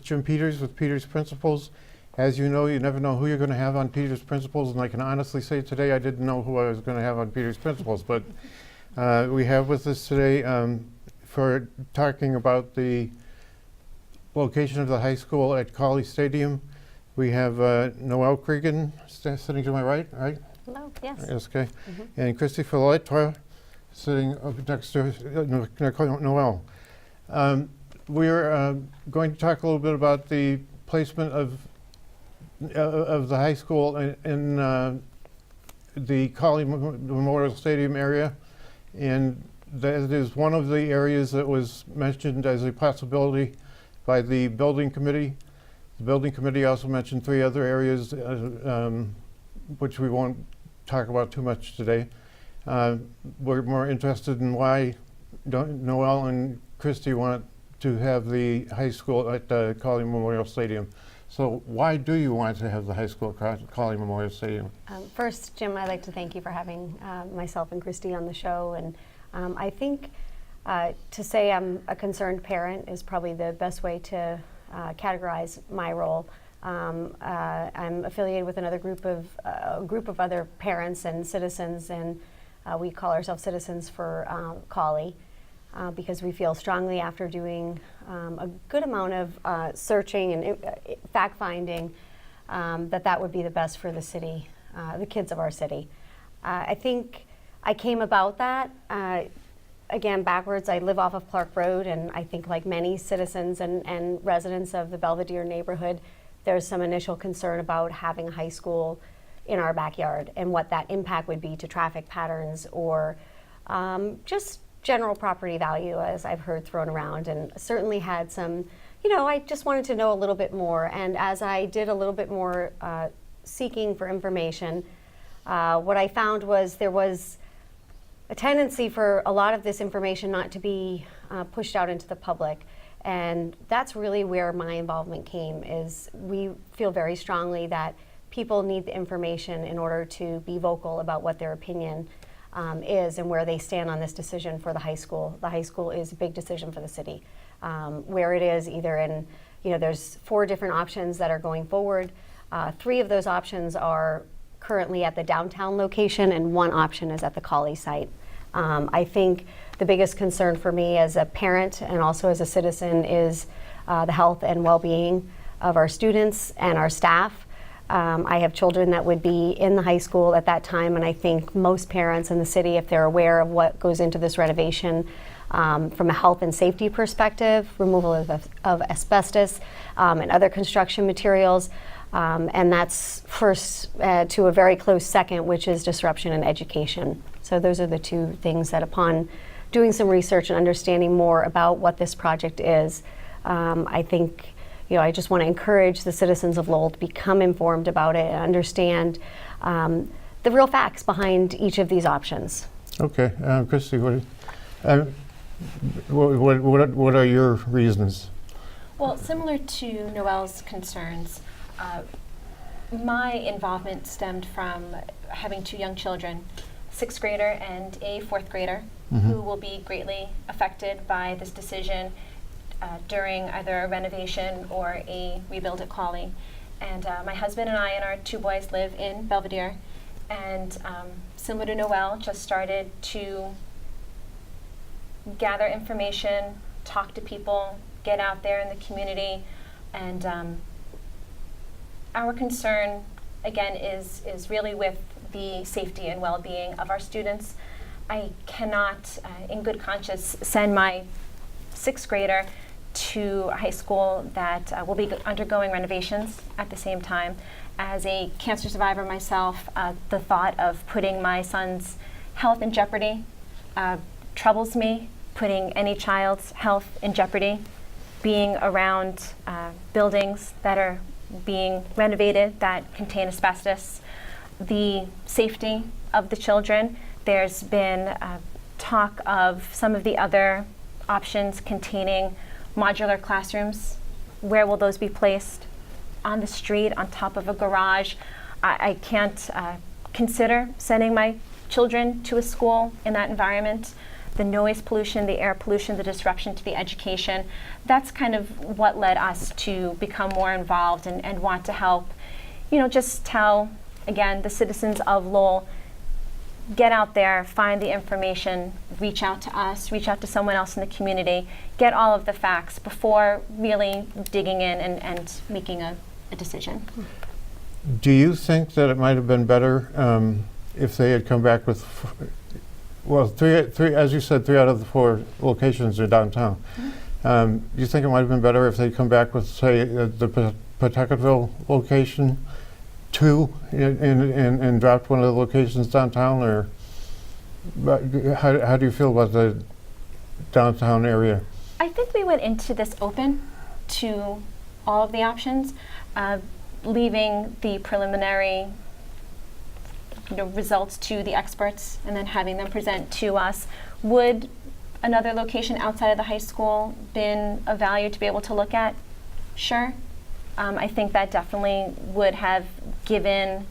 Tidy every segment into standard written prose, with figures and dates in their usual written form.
Jim Peters with Peters Principals. As you know, you never know who you're going to have on Peters Principals, and I can honestly say today I didn't know who I was going to have on Peters Principals, but we have with us today for talking about the location of the high school at Cawley Stadium. We have Noelle Cregan sitting to my right, right? Hello, yes. Yes, okay. And Christy Fillettra sitting up next to Noelle. We're going to talk a little bit about the placement of the high school in the Cawley Memorial Stadium area, and that is one of the areas that was mentioned as a possibility by the building committee. The building committee also mentioned 3 other areas, which we won't talk about too much today. We're more interested in why Noelle and Christy want to have the high school at Cawley Memorial Stadium. So why do you want to have the high school at Cawley Memorial Stadium? First, Jim, I'd like to thank you for having myself and Christy on the show. And I think to say I'm a concerned parent is probably the best way to categorize my role. I'm affiliated with another group of other parents and citizens, and we call ourselves Citizens for Cawley. Because we feel strongly after doing a good amount of searching and fact-finding that would be the best for the city, the kids of our city. I think I came about that, again, backwards. I live off of Clark Road, and I think like many citizens and residents of the Belvedere neighborhood, there's some initial concern about having a high school in our backyard and what that impact would be to traffic patterns or just general property value, as I've heard thrown around, and certainly had some, I just wanted to know a little bit more. And as I did a little bit more seeking for information, what I found was there was a tendency for a lot of this information not to be pushed out into the public. And that's really where my involvement came, is we feel very strongly that people need the information in order to be vocal about what their opinion is and where they stand on this decision for the high school. The high school is a big decision for the city. Where it is, either in, there's 4 different options that are going forward. 3 of those options are currently at the downtown location, and 1 option is at the Cawley site. I think the biggest concern for me as a parent and also as a citizen is the health and well-being of our students and our staff. I have children that would be in the high school at that time, and I think most parents in the city, if they're aware of what goes into this renovation from a health and safety perspective, removal of asbestos and other construction materials, and that's first to a very close second, which is disruption in education. So those are the 2 things that, upon doing some research and understanding more about what this project is, I think I just want to encourage the citizens of Lowell to become informed about it and understand the real facts behind each of these options. Okay, Christy, what are your reasons? Well, similar to Noelle's concerns, my involvement stemmed from having 2 young children, 6th grader and a 4th grader, who will be greatly affected by this decision during either a renovation or a rebuild at Cawley. And my husband and I and our 2 boys live in Belvedere, and similar to Noelle, just started to gather information, talk to people, get out there in the community, and our concern again is really with the safety and well-being of our students. I cannot in good conscience send my 6th grader to a high school that will be undergoing renovations at the same time. As a cancer survivor myself, the thought of putting my son's health in jeopardy troubles me, putting any child's health in jeopardy, being around buildings that are being renovated that contain asbestos, the safety of the children. There's been talk of some of the other options containing modular classrooms. Where will those be placed? On the street, on top of a garage? I can't consider sending my children to a school in that environment. the noise pollution, the air pollution, the disruption to the education. That's kind of what led us to become more involved and want to help, just tell, again, the citizens of Lowell, get out there, find the information, reach out to us, reach out to someone else in the community, get all of the facts before really digging in and making a decision. Do you think that it might have been better if they had come back with, three, as you said, 3 out of the 4 locations are downtown. Mm-hmm. Do you think it might have been better if they'd come back with, say, the Pawtuckettville location, 2, and dropped one of the locations downtown, or how do you feel about the downtown area? I think we went into this open to all of the options, leaving the preliminary results to the experts and then having them present to us. Would another location outside of the high school been of value to be able to look at? Sure. I think that definitely would have given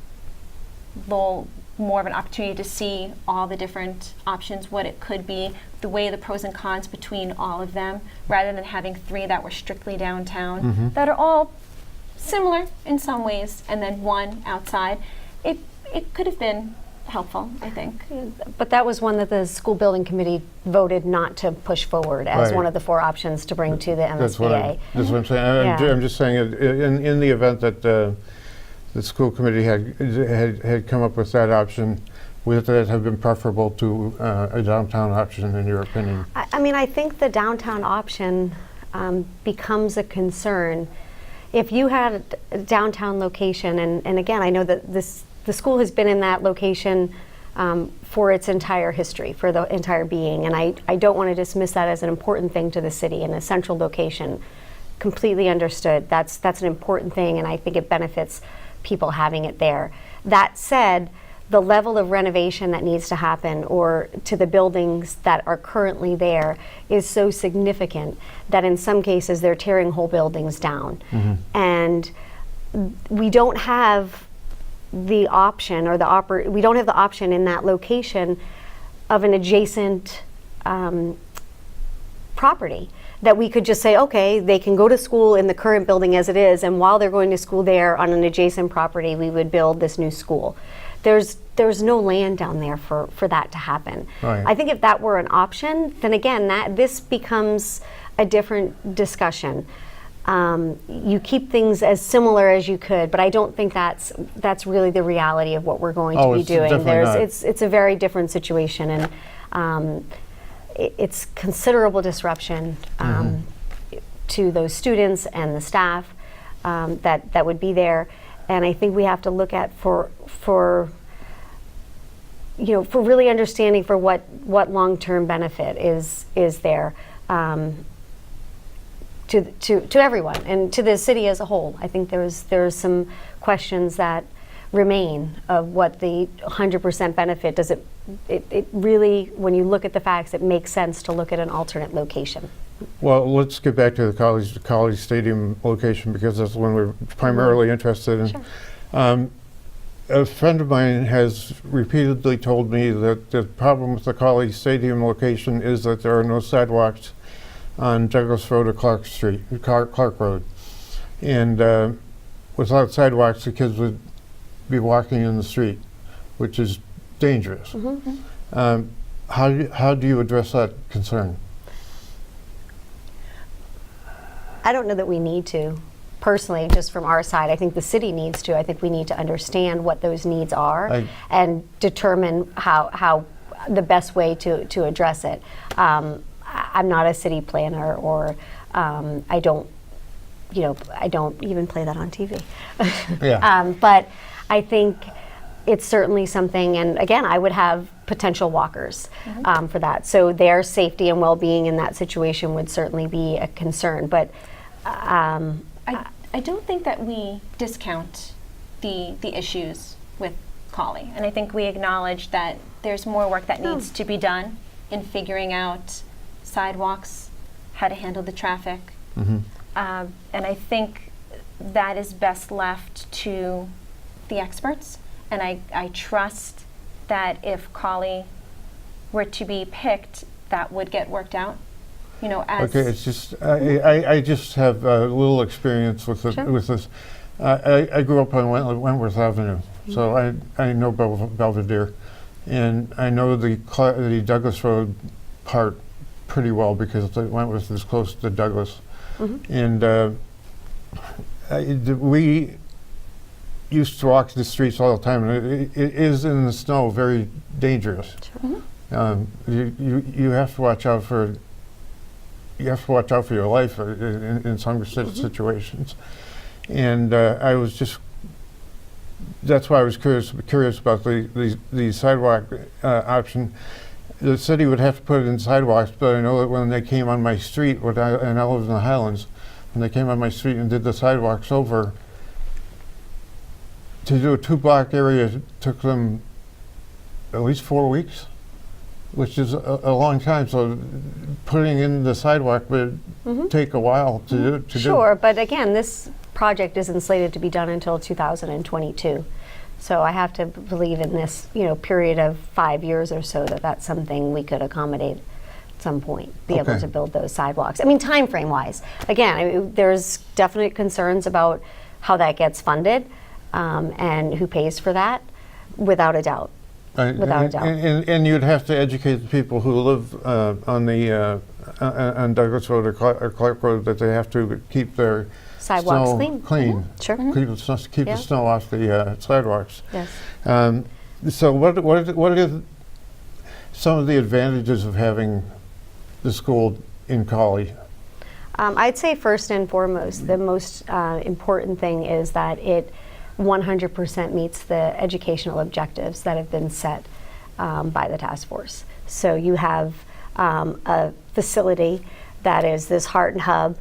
Lowell more of an opportunity to see all the different options, what it could be, the way the pros and cons between all of them, rather than having 3 that were strictly downtown, that are all similar in some ways, and then 1 outside. It could have been helpful, I think. But that was one that the school building committee voted not to push forward as Right. one of the 4 options to bring to the MSBA. That's what I'm saying. Yeah. I'm just saying, in the event that the school committee had come up with that option, would that have been preferable to a downtown option, in your opinion? I mean, I think the downtown option becomes a concern. If you had a downtown location, and again, I know that the school has been in that location for its entire history, for the entire being, and I don't want to dismiss that as an important thing to the city, in a central location. Completely understood. That's an important thing, and I think it benefits people having it there. That said, the level of renovation that needs to happen, or to the buildings that are currently there, is so significant that in some cases they're tearing whole buildings down. And we don't have the option, or we don't have the option in that location of an adjacent property that we could just say, okay, they can go to school in the current building as it is, and while they're going to school there on an adjacent property, we would build this new school. There's no land down there for that to happen. Right. I think if that were an option, then again, this becomes a different discussion. You keep things as similar as you could, but I don't think that's really the reality of what we're going to be it's doing. definitely not. It's a very different situation, and it's considerable disruption to those students and the staff that would be there. And I think we have to look at for really understanding for what long-term benefit is there to everyone and to the city as a whole. I think there's some questions that remain of what the 100% benefit does. It really, when you look at the facts, it makes sense to look at an alternate location. Well, let's get back to the Cawley Stadium location, because that's the one we're primarily interested in. Sure. A friend of mine has repeatedly told me that the problem with the Cawley Stadium location is that there are no sidewalks on Douglas Road or Clark Road. And without sidewalks, the kids would be walking in the street, which is dangerous. How do you address that concern? I don't know that we need to. Personally, just from our side, I think the city needs to. I think we need to understand what those needs are and determine how the best way to address it. I'm not a city planner, or I don't even play that on TV. Yeah. But I think it's certainly something, and again, I would have potential walkers for that. So their safety and well-being in that situation would certainly be a concern. But I don't think that we discount the issues with Cawley, and I think we acknowledge that there's more work that needs to be done in figuring out sidewalks, how to handle the traffic, and I think that is best left to the experts. And I trust that if Cawley were to be picked, that would get worked out. You know, as Okay, it's just, I just have a little experience with this. Sure. With this. I grew up on Wentworth Avenue, so I know Belvedere, and I know the Douglas Road part pretty well because Wentworth is close to Douglas. And we used to walk the streets all the time, and it is in the snow very dangerous. You have to watch out for your life in some situations. And I was just, that's why I was curious about the sidewalk option. The city would have to put it in sidewalks, but I know that when they came on my street, and I live in the Highlands, when they came on my street and did the sidewalks over, to do a 2-block area took them at least 4 weeks, which is a long time. So putting in the sidewalk would take a while to do. Sure, but again, this project isn't slated to be done until 2022. So I have to believe in this, period of 5 years or so that's something we could accommodate at some point, be able Okay. to build those sidewalks. I mean, time frame wise, again, there's definite concerns about how that gets funded and who pays for that, without a doubt. Without a doubt. And you'd have to educate the people who live on Douglas Road or Clark Road that they have to keep their Sidewalks snow clean. Sure. Keep Yeah. the snow off the sidewalks. Yes. So what are some of the advantages of having the school in Cawley? I'd say first and foremost, the most important thing is that it 100% meets the educational objectives that have been set by the task force. So you have a facility that is this heart and hub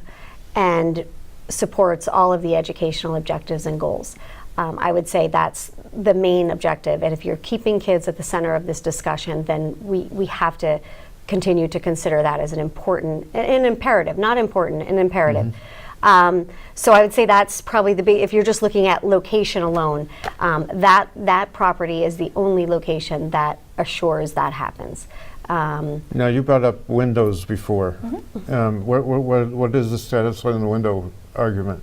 and supports all of the educational objectives and goals. I would say that's the main objective. And if you're keeping kids at the center of this discussion, then we have to continue to consider that as an imperative, not important, an imperative. So I would say that's probably the big, if you're just looking at location alone, that property is the only location that assures that happens. Now, you brought up windows before. What is the status on the window argument?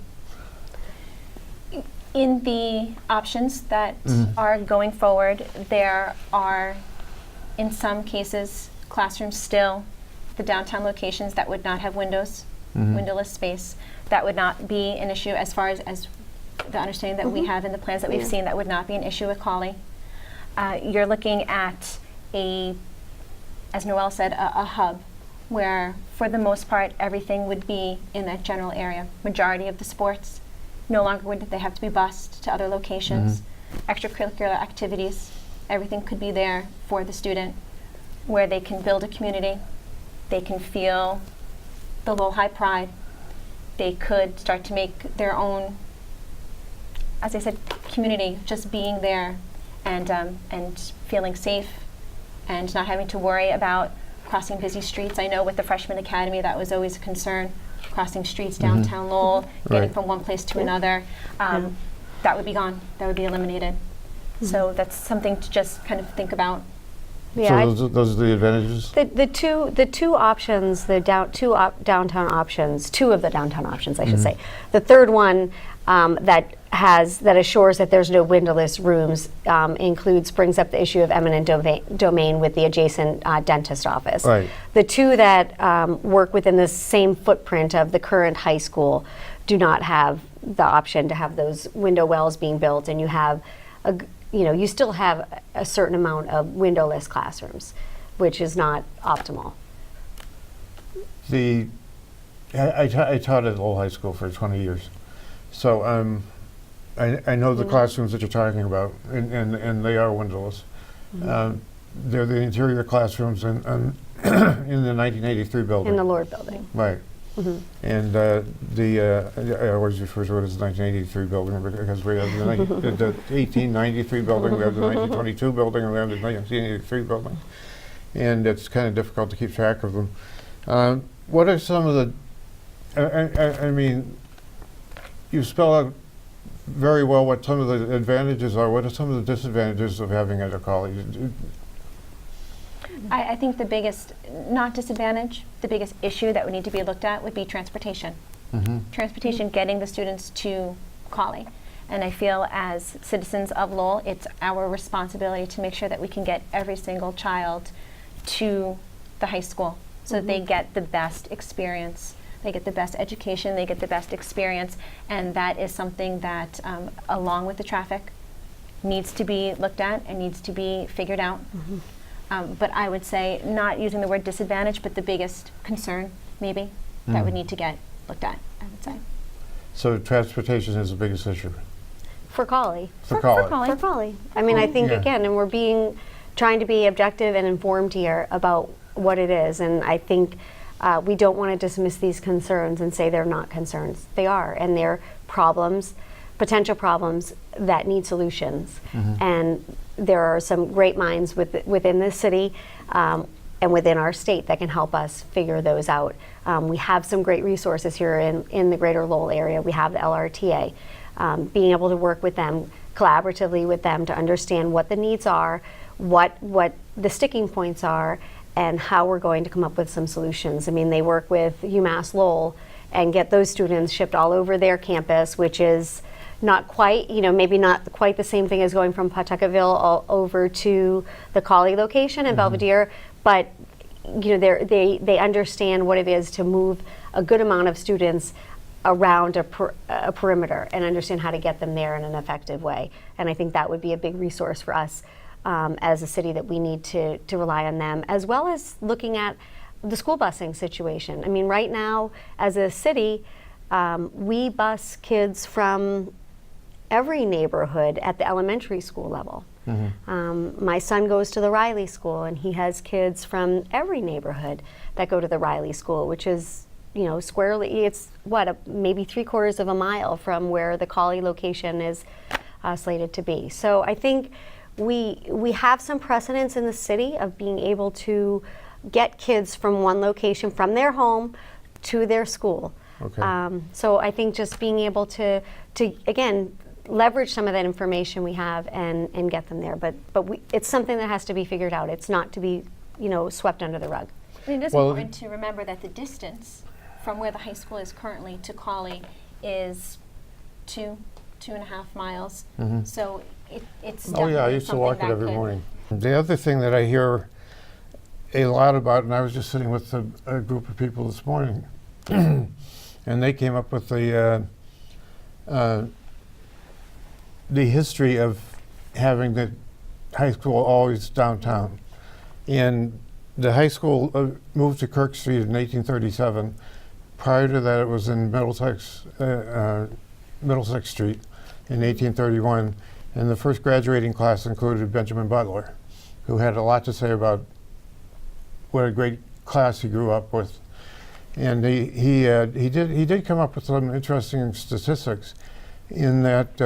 in the options that are going forward, there are, in some cases, classrooms still, the downtown locations that would not have windows, windowless space. That would not be an issue as far as the understanding that we have in the plans that we've seen. That would not be an issue with Cawley. You're looking at as Noelle said, a hub where, for the most part, everything would be in that general area. Majority of the sports, no longer would they have to be bused to other locations. Extracurricular activities, everything could be there for the student, where they can build a community, they can feel the low high pride, they could start to make their own, as I said, community, just being there and feeling safe and not having to worry about crossing busy streets. I know with the Freshman Academy that was always a concern, crossing streets downtown Lowell, getting from one place to another. That would be gone, that would be eliminated. So that's something to just kind of think about. Yeah, So those are the advantages? the two options, downtown options, two of the downtown options, I should say. The third one that assures that there's no windowless rooms brings up the issue of eminent domain with the adjacent dentist office. Right. The two that work within the same footprint of the current high school do not have the option to have those window wells being built, and you have you still have a certain amount of windowless classrooms, which is not optimal. I taught at Lowell High School for 20 years. So I know the classrooms that you're talking about, and they are windowless. They're the interior classrooms in the 1983 building. In the Lord Building. Right. And I always refer to it as the 1983 building because we have the 1893 building, we have the 1922 building, and we have the 1983 building. And it's kind of difficult to keep track of them. What are some of the, I mean, you spell out very well what some of the advantages are. What are some of the disadvantages of having it at Cawley? I think the biggest, not disadvantage, the biggest issue that would need to be looked at would be transportation. Transportation, getting the students to Cawley. And I feel as citizens of Lowell, it's our responsibility to make sure that we can get every single child to the high school so that they get the best experience. They get the best education, they get the best experience, and that is something that, along with the traffic, needs to be looked at and needs to be figured out. But I would say, not using the word disadvantage, but the biggest concern, maybe, that would need to get looked at, I would say. So transportation is the biggest issue For Cawley. for Cawley. For Cawley. I mean, I think, Yeah. again, and we're trying to be objective and informed here about what it is. And I think we don't want to dismiss these concerns and say they're not concerns. They are, and they're problems, potential problems that need solutions. And there are some great minds within this city and within our state that can help us figure those out. We have some great resources here in the greater Lowell area. We have the LRTA. Being able to work with them, collaboratively with them, to understand what the needs are, what the sticking points are, and how we're going to come up with some solutions. I mean, they work with UMass Lowell and get those students shipped all over their campus, which is not quite, maybe not quite the same thing as going from Pawtucketville all over to the Cawley location in Belvedere, but they understand what it is to move a good amount of students around a perimeter and understand how to get them there in an effective way. And I think that would be a big resource for us as a city, that we need to rely on them, as well as looking at the school busing situation. I mean, right now, as a city, we bus kids from every neighborhood at the elementary school level. My son goes to the Riley School, and he has kids from every neighborhood that go to the Riley School, which is, squarely, it's maybe 3/4 of a mile from where the Cawley location is slated to be. So I think we have some precedents in the city of being able to get kids from one location, from their home to their school. Okay. So I think just being able to again, leverage some of that information we have and get them there. But it's something that has to be figured out. It's not to be, swept under the rug. I mean, it is Well, important to remember that the distance from where the high school is currently to Cawley is 2.5 miles. So it's Oh definitely yeah, I used to something walk it that every could- morning. The other thing that I hear a lot about, and I was just sitting with a group of people this morning, and they came up with the history of having the high school always downtown. And the high school moved to Kirk Street in 1837. Prior to that, it was in Middlesex Street in 1831. And the first graduating class included Benjamin Butler, who had a lot to say about what a great class he grew up with. And he did come up with some interesting statistics, in that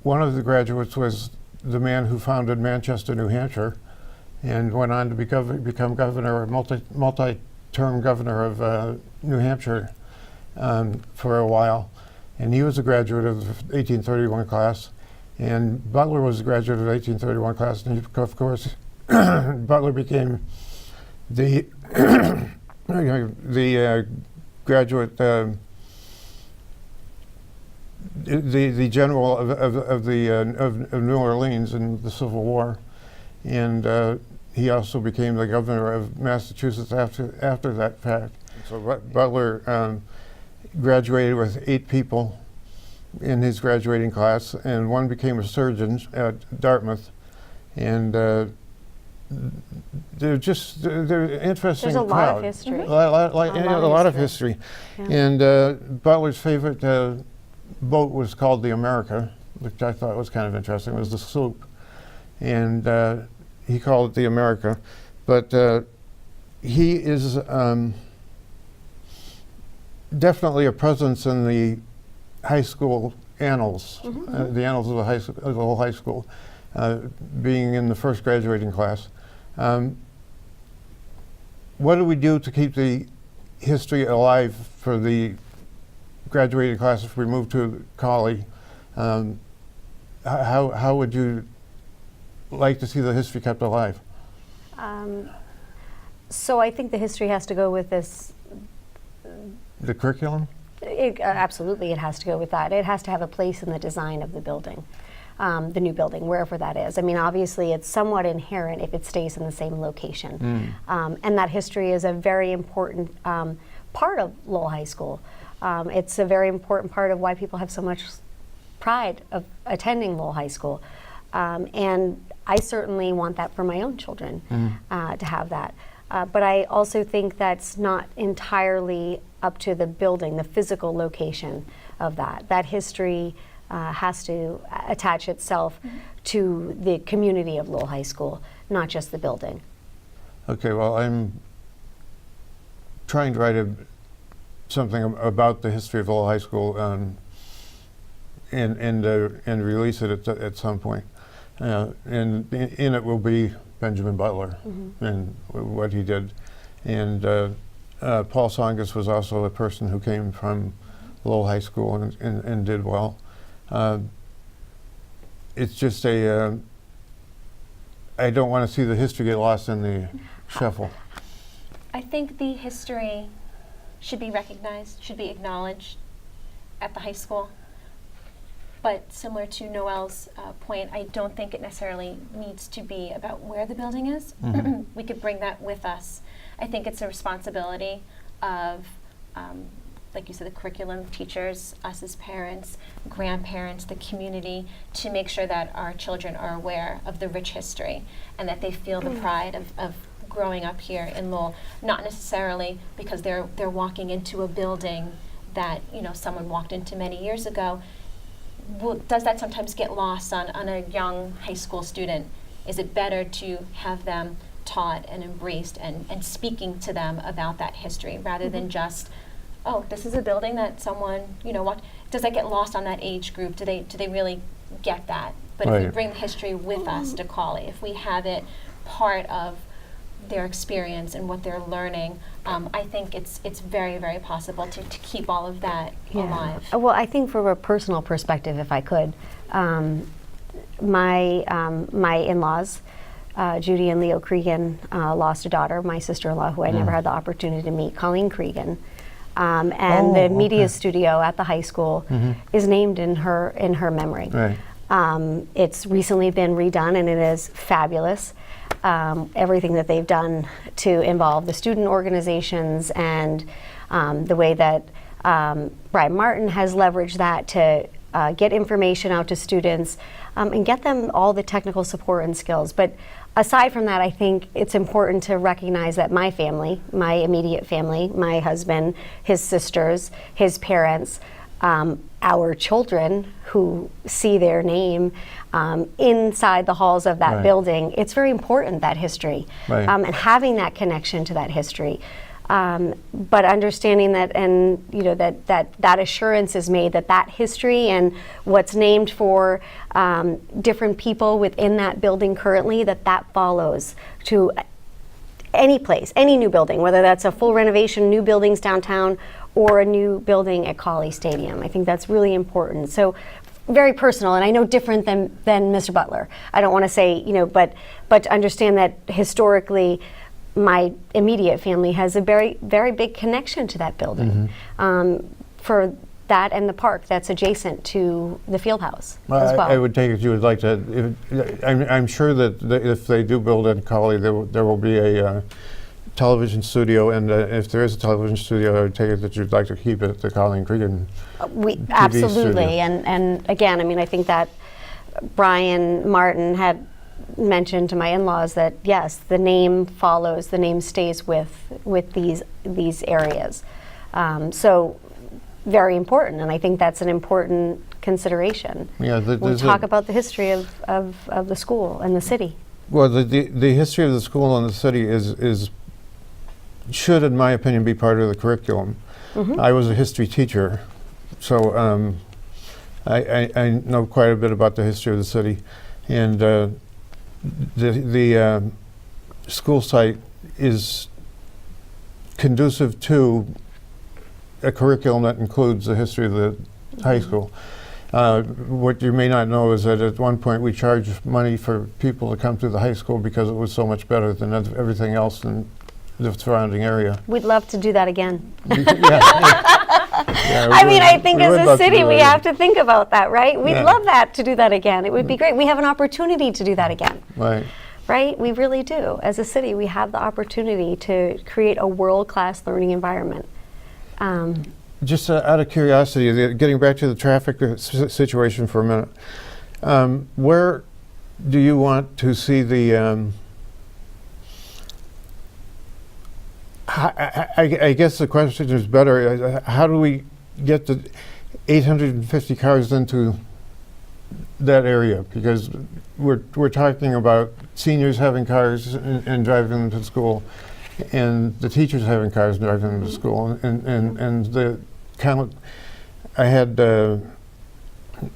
one of the graduates was the man who founded Manchester, New Hampshire, and went on to become governor, multi-term governor of New Hampshire for a while. And he was a graduate of the 1831 class. And Butler was a graduate of the 1831 class, and of course, Butler became the graduate, the general of New Orleans in the Civil War, and he also became the governor of Massachusetts after that fact. So Butler graduated with 8 people in his graduating class, and one became a surgeon at Dartmouth, and they're interesting. There's a lot crowd. of history. A lot of history. Yeah. And Butler's favorite boat was called the America, which I thought was kind of interesting. It was the sloop, and he called it the America. But he is definitely a presence in the high school annals, the annals of the whole high school, being in the first graduating class. What do we do to keep the history alive for the graduating class if we move to Cawley? How would you like to see the history kept alive? So I think the history has to go with this. The curriculum? Absolutely, it has to go with that. It has to have a place in the design of the building, the new building, wherever that is. I mean, obviously, it's somewhat inherent if it stays in the same location. And that history is a very important part of Lowell High School. It's a very important part of why people have so much pride of attending Lowell High School. And I certainly want that for my own children, to have that. But I also think that's not entirely up to the building, the physical location of that. That history has to attach itself to the community of Lowell High School, not just the building. Okay, well, I'm trying to write something about the history of Lowell High School and release it at some point. And in it will be Benjamin Butler and what he did. And Paul Songus was also a person who came from Lowell High School and did well. It's just I don't want to see the history get lost in the shuffle. I think the history should be recognized, should be acknowledged at the high school. But similar to Noelle's point, I don't think it necessarily needs to be about where the building is. We could bring that with us. I think it's a responsibility of, like you said, the curriculum, teachers, us as parents, grandparents, the community, to make sure that our children are aware of the rich history and that they feel the pride of growing up here in Lowell, not necessarily because they're walking into a building that someone walked into many years ago. Does that sometimes get lost on a young high school student? Is it better to have them taught and embraced and speaking to them about that history rather than just, oh, this is a building that someone, what? Does that get lost on that age group? Do they really get that? But if we bring the history with us to Cawley, if we have it part of their experience and what they're learning, I think it's very, very possible to keep all of that alive. Well, I think from a personal perspective, if I could, my in-laws, Judy and Leo Cregan, lost a daughter, my sister-in-law, who I never had the opportunity to meet, Colleen Cregan. And the media studio at the high school is named in her memory. Right. It's recently been redone, and it is fabulous. Everything that they've done to involve the student organizations and the way that Brian Martin has leveraged that to get information out to students and get them all the technical support and skills. But aside from that, I think it's important to recognize that my family, my immediate family, my husband, his sisters, his parents, our children who see their name inside the halls of that building, it's very important, that history, and having that connection to that history. But understanding that, and that assurance is made that history and what's named for different people within that building currently, that follows to any place, any new building, whether that's a full renovation, new buildings downtown, or a new building at Cawley Stadium. I think that's really important. So very personal, and I know different than Mr. Butler. I don't want to say, but to understand that historically, my immediate family has a very, very big connection to that building. For that and the park that's adjacent to the field house as well. I would take it you would like to, I'm sure that if they do build in Cawley, there will be a television studio, and if there is a television studio, I would take it that you'd like to keep it at the Colleen Cregan TV absolutely, studio. and again, I mean, I think that Brian Martin had mentioned to my in-laws that yes, the name follows, the name stays with these areas. So very important, and I think that's an important consideration. Yeah, when we talk about the history of the school and the city. Well, the history of the school and the city should, in my opinion, be part of the curriculum. I was a history teacher, so I know quite a bit about the history of the city, and the school site is conducive to a curriculum that includes the history of the high school. What you may not know is that at one point we charged money for people to come to the high school because it was so much better than everything else the surrounding area. We'd love to do that again. Yeah, I mean, I think as a city, we have to think about that, right? We'd Yeah. love that to do that again. It would be great. We have an opportunity to do that again, Right. right? We really do. As a city, we have the opportunity to create a world-class learning environment. Just out of curiosity, getting back to the traffic situation for a minute, where do you want to see the, I guess the question is better, how do we get the 850 cars into that area? Because we're talking about seniors having cars and driving them to school, and the teachers having cars and driving them to school, and the kind of, I had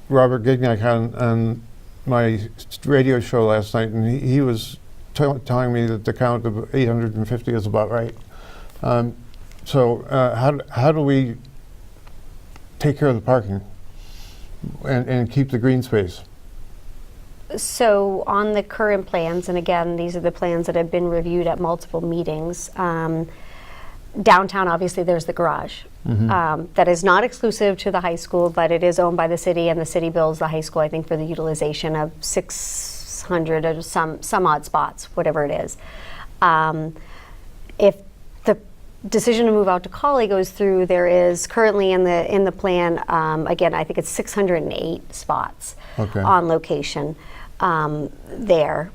Robert Gignac on my radio show last night, and he was telling me that the count of 850 is about right. So how do we take care of the parking and keep the green space? So on the current plans, and again, these are the plans that have been reviewed at multiple meetings, downtown, obviously, there's the garage. That is not exclusive to the high school, but it is owned by the city, and the city bills the high school, I think, for the utilization of 600 or some odd spots, whatever it is. If the decision to move out to Cawley goes through, there is currently in the plan, again, I think it's 608 spots on location there.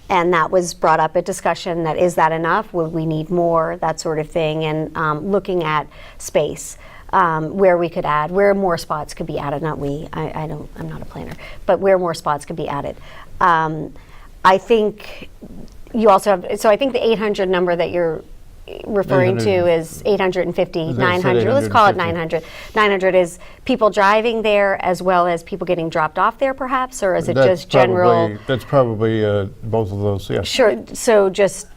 And that was brought up at discussion, that is that enough? Would we need more? That sort of thing. And looking at space, where we could add, where more spots could be added. Not we, I'm not a planner, but where more spots could be added. I think you also have, so I think the 800 number that you're referring to is 850, 900. Let's call it 900. 900 is people driving there as well as people getting dropped off there, perhaps, or is it just general? That's probably both of those, yes. Sure. So just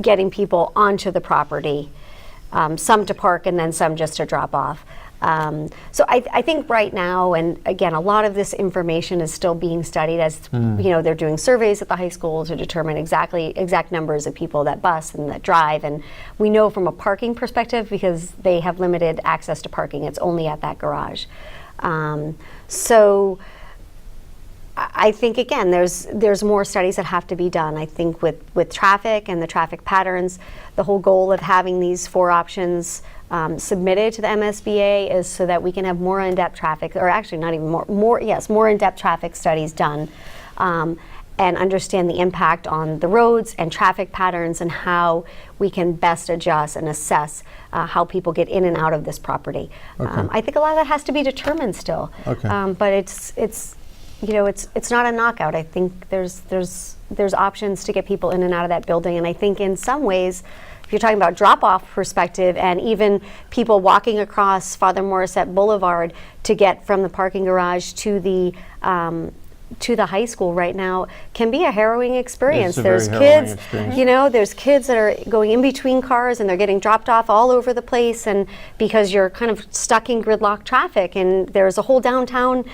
getting people onto the property, some to park and then some just to drop off. So I think right now, and again, a lot of this information is still being studied as you know, they're doing surveys at the high school to determine exact numbers of people that bus and that drive. And we know from a parking perspective, because they have limited access to parking, it's only at that garage. So I think, again, there's more studies that have to be done. I think with traffic and the traffic patterns, the whole goal of having these 4 options submitted to the MSBA is so that we can have more in-depth traffic, or actually not even more in-depth traffic studies done, and understand the impact on the roads and traffic patterns and how we can best adjust and assess how people get in and out of this property. I think a lot of that has to be determined still, but it's you know, it's not a knockout. I think there's options to get people in and out of that building, and I think in some ways, if you're talking about drop-off perspective, and even people walking across Father Morissette Boulevard to get from the parking garage to the high school right now, can be a harrowing experience. There's kids, you know, there's kids that are going in between cars and they're getting dropped off all over the place, and because you're kind of stuck in gridlock traffic, and there's a whole downtown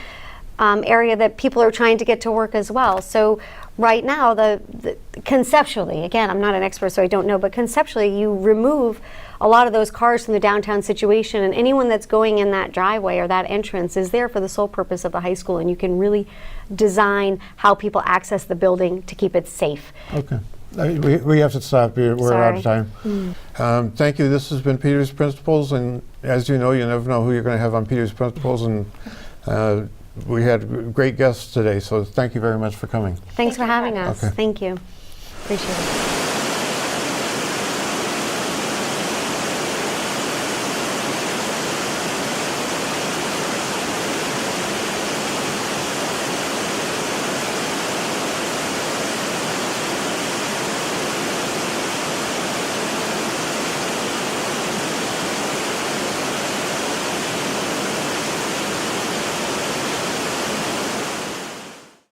area that people are trying to get to work as well. So right now, the conceptually, again, I'm not an expert, so I don't know, but conceptually, you remove a lot of those cars from the downtown situation, and anyone that's going in that driveway or that entrance is there for the sole purpose of the high school, and you can really design how people access the building to keep it safe. Okay. We have to stop here. We're out of time. Thank you. This has been Peter's Principles, and as you know, you never know who you're going to have on Peter's Principles, and we had great guests today, so thank you very much for coming. Thanks for having us. Okay. Thank you. Appreciate it.